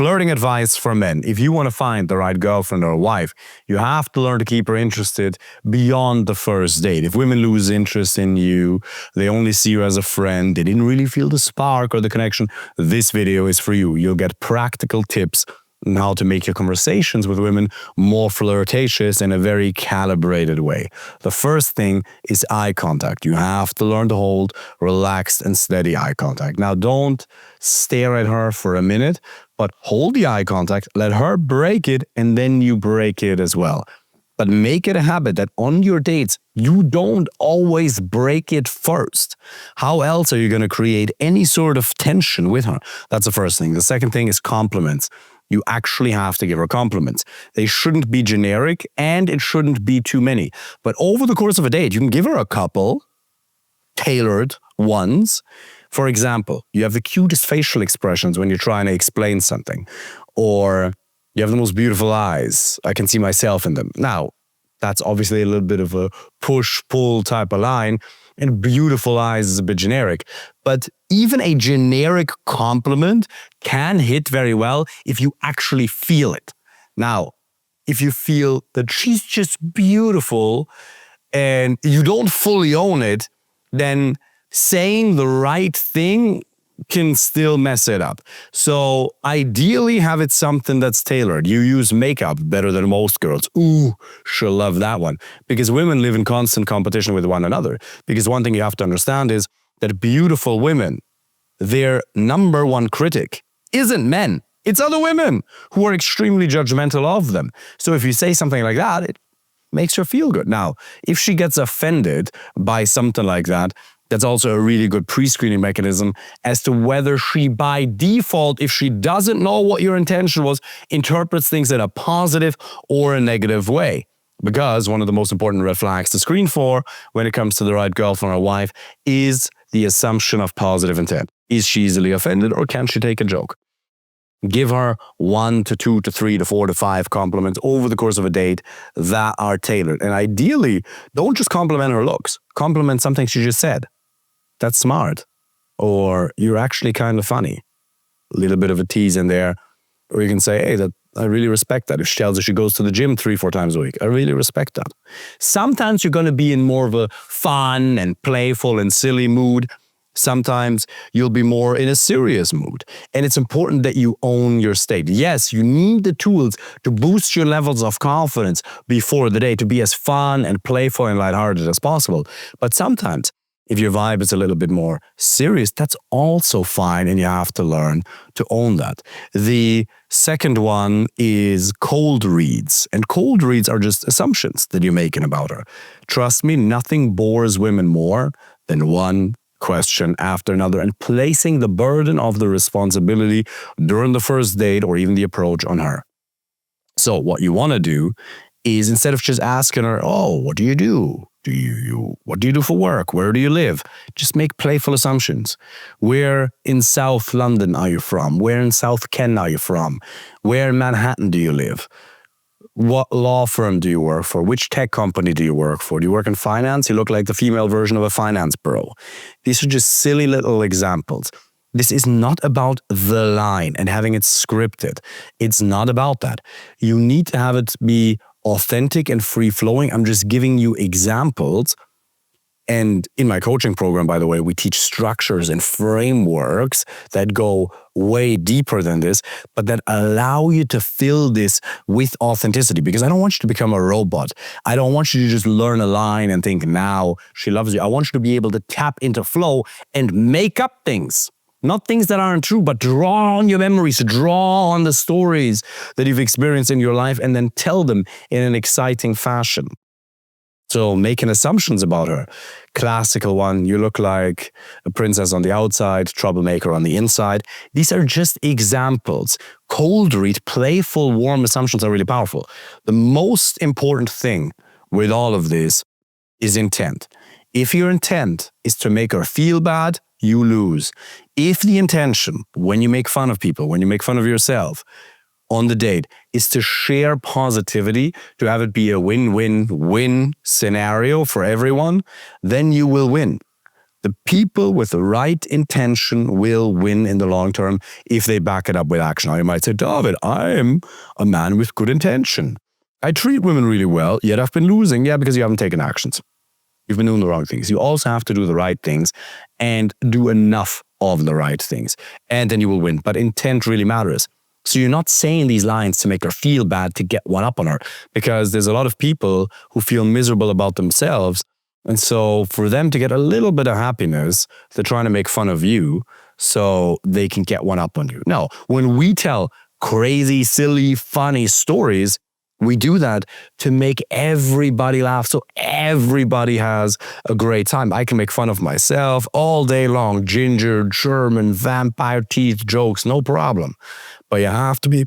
Flirting advice for men. If you want to find the right girlfriend or wife, you have to learn to keep her interested beyond the first date. If women lose interest in you, they only see you as a friend, they didn't really feel the spark or the connection, this video is for you. You'll get practical tips on how to make your conversations with women more flirtatious in a very calibrated way. The first thing is eye contact. You have to learn to hold relaxed and steady eye contact. Now, don't stare at her for a minute, but hold the eye contact, let her break it, and then you break it as well. But make it a habit that on your dates, you don't always break it first. How else are you going to create any sort of tension with her? That's the first thing. The second thing is compliments. You actually have to give her compliments. They shouldn't be generic and it shouldn't be too many. But over the course of a date, you can give her a couple tailored ones. For example, you have the cutest facial expressions when you're trying to explain something. Or you have the most beautiful eyes. I can see myself in them. Now, that's obviously a little bit of a push-pull type of line. And beautiful eyes is a bit generic. But even a generic compliment can hit very well if you actually feel it. Now, if you feel that she's just beautiful and you don't fully own it, then saying the right thing can still mess it up. So ideally have it something that's tailored. You use makeup better than most girls. Ooh, she'll love that one. Because women live in constant competition with one another. Because one thing you have to understand is that beautiful women, their number one critic isn't men. It's other women who are extremely judgmental of them. So if you say something like that, it makes her feel good. Now, if she gets offended by something like that, that's also a really good pre-screening mechanism as to whether she, by default, if she doesn't know what your intention was, interprets things in a positive or a negative way. Because one of the most important red flags to screen for when it comes to the right girlfriend or wife is the assumption of positive intent. Is she easily offended or can she take a joke? Give her 1 to 2 to 3 to 4 to 5 compliments over the course of a date that are tailored. And ideally, don't just compliment her looks. Compliment something she just said. That's smart. Or you're actually kind of funny. A little bit of a tease in there. Or you can say, hey, that I really respect that. If she tells her she goes to the gym 3-4 times a week, I really respect that. Sometimes you're going to be in more of a fun and playful and silly mood. Sometimes you'll be more in a serious mood. And it's important that you own your state. Yes, you need the tools to boost your levels of confidence before the day, to be as fun and playful and lighthearted as possible. But sometimes, if your vibe is a little bit more serious, that's also fine, and you have to learn to own that. The second one is cold reads. And cold reads are just assumptions that you're making about her. Trust me, nothing bores women more than one question after another and placing the burden of the responsibility during the first date or even the approach on her. So what you want to do is, instead of just asking her, oh, what do you do? What do you do for work? Where do you live? Just make playful assumptions. Where in South London are you from? Where in South Ken are you from? Where in Manhattan do you live? What law firm do you work for? Which tech company do you work for? Do you work in finance? You look like the female version of a finance bro. These are just silly little examples. This is not about the line and having it scripted. It's not about that. You need to have it be authentic and free-flowing. I'm just giving you examples. And in my coaching program, by the way, we teach structures and frameworks that go way deeper than this, but that allow you to fill this with authenticity. Because I don't want you to become a robot. I don't want you to just learn a line and think, now she loves you. I want you to be able to tap into flow and make up things. Not things that aren't true, but draw on your memories, draw on the stories that you've experienced in your life and then tell them in an exciting fashion. So making assumptions about her. Classical one, you look like a princess on the outside, troublemaker on the inside. These are just examples. Cold read, playful, warm assumptions are really powerful. The most important thing with all of this is intent. If your intent is to make her feel bad, you lose. If the intention, when you make fun of people, when you make fun of yourself on the date, is to share positivity, to have it be a win-win-win scenario for everyone, then you will win. The people with the right intention will win in the long term if they back it up with action. Now you might say, David, I am a man with good intention. I treat women really well, yet I've been losing. Yeah, because you haven't taken actions. You've been doing the wrong things. You also have to do the right things and do enough of the right things. And then you will win. But intent really matters. So you're not saying these lines to make her feel bad, to get one up on her, because there's a lot of people who feel miserable about themselves. And so for them to get a little bit of happiness, they're trying to make fun of you so they can get one up on you. No, when we tell crazy, silly, funny stories, we do that to make everybody laugh, so everybody has a great time. I can make fun of myself all day long, ginger, German, vampire teeth jokes, no problem. But you have to be,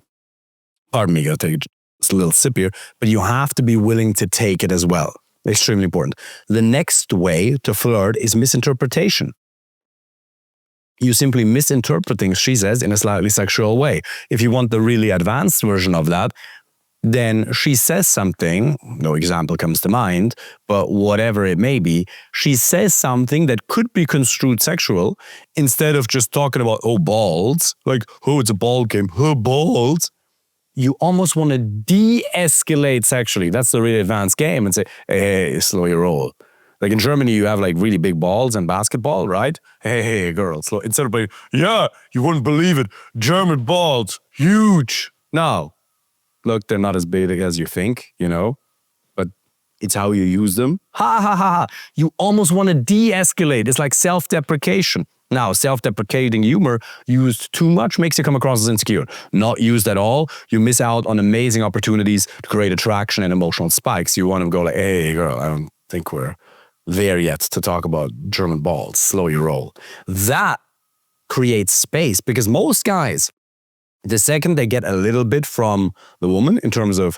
pardon me, I gotta take just a little sip here, but you have to be willing to take it as well. Extremely important. The next way to flirt is misinterpretation. You simply misinterpret things she says in a slightly sexual way. If you want the really advanced version of that, then she says something, no example comes to mind, but whatever it may be, she says something that could be construed sexual instead of just talking about, oh, balls, like, oh, it's a ball game, oh, balls. You almost want to de-escalate sexually. That's the really advanced game and say, hey, slow your roll. Like in Germany, you have like really big balls and basketball, right? Hey, girl, slow. Instead of being, yeah, you wouldn't believe it, German balls, huge. No. Look, they're not as big as you think, but it's how you use them. Ha, ha, ha, ha. You almost want to de-escalate. It's like self-deprecation. Now, self-deprecating humor used too much makes you come across as insecure. Not used at all, you miss out on amazing opportunities to create attraction and emotional spikes. You want to go like, hey, girl, I don't think we're there yet to talk about German balls. Slow your roll. That creates space because most guys, the second they get a little bit from the woman in terms of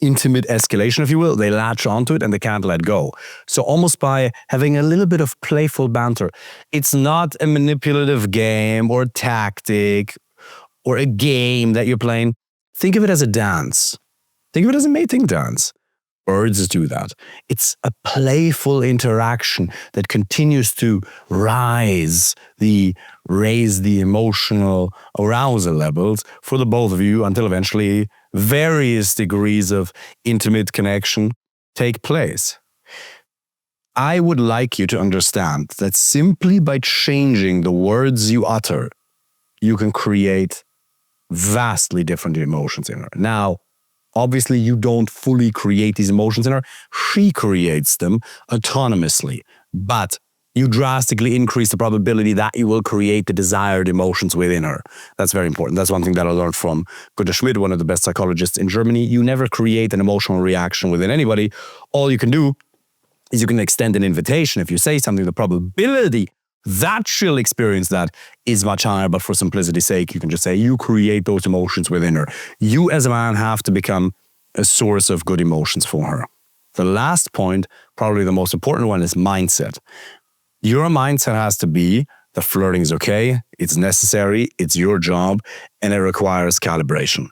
intimate escalation, if you will, they latch onto it and they can't let go. So almost by having a little bit of playful banter, it's not a manipulative game or a tactic or a game that you're playing. Think of it as a dance. Think of it as a mating dance. Birds do that. It's a playful interaction that continues to raise the emotional arousal levels for the both of you until eventually various degrees of intimate connection take place. I would like you to understand that simply by changing the words you utter, you can create vastly different emotions in her. Now, obviously, you don't fully create these emotions in her. She creates them autonomously. But you drastically increase the probability that you will create the desired emotions within her. That's very important. That's one thing that I learned from Gunter Schmidt, one of the best psychologists in Germany. You never create an emotional reaction within anybody. All you can do is you can extend an invitation. If you say something, the probability that she'll experience that is much higher, but for simplicity's sake, you can just say you create those emotions within her. You as a man have to become a source of good emotions for her. The last point, probably the most important one, is mindset. Your mindset has to be the flirting is okay, it's necessary, it's your job, and it requires calibration.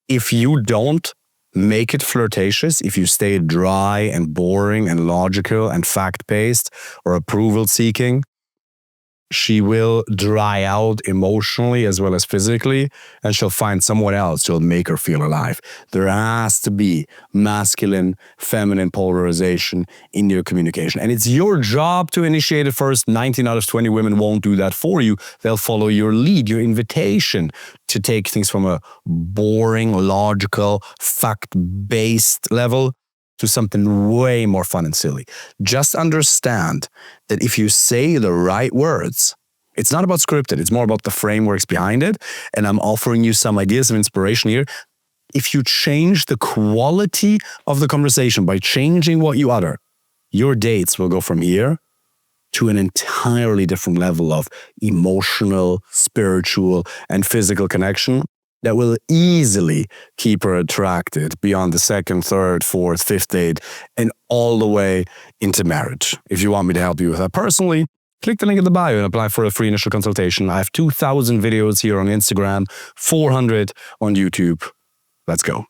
If you don't make it flirtatious, if you stay dry and boring and logical and fact-based or approval-seeking, she will dry out emotionally as well as physically, and she'll find someone else who'll make her feel alive. There has to be masculine, feminine polarization in your communication. And it's your job to initiate it first. 19 out of 20 women won't do that for you. They'll follow your lead, your invitation to take things from a boring, logical, fact-based level to something way more fun and silly. Just understand that if you say the right words, it's not about scripted, it's more about the frameworks behind it. And I'm offering you some ideas of inspiration here. If you change the quality of the conversation by changing what you utter, your dates will go from here to an entirely different level of emotional, spiritual, and physical connection that will easily keep her attracted beyond the second, third, fourth, fifth date, and all the way into marriage. If you want me to help you with that personally, click the link in the bio and apply for a free initial consultation. I have 2,000 videos here on Instagram, 400 on YouTube. Let's go.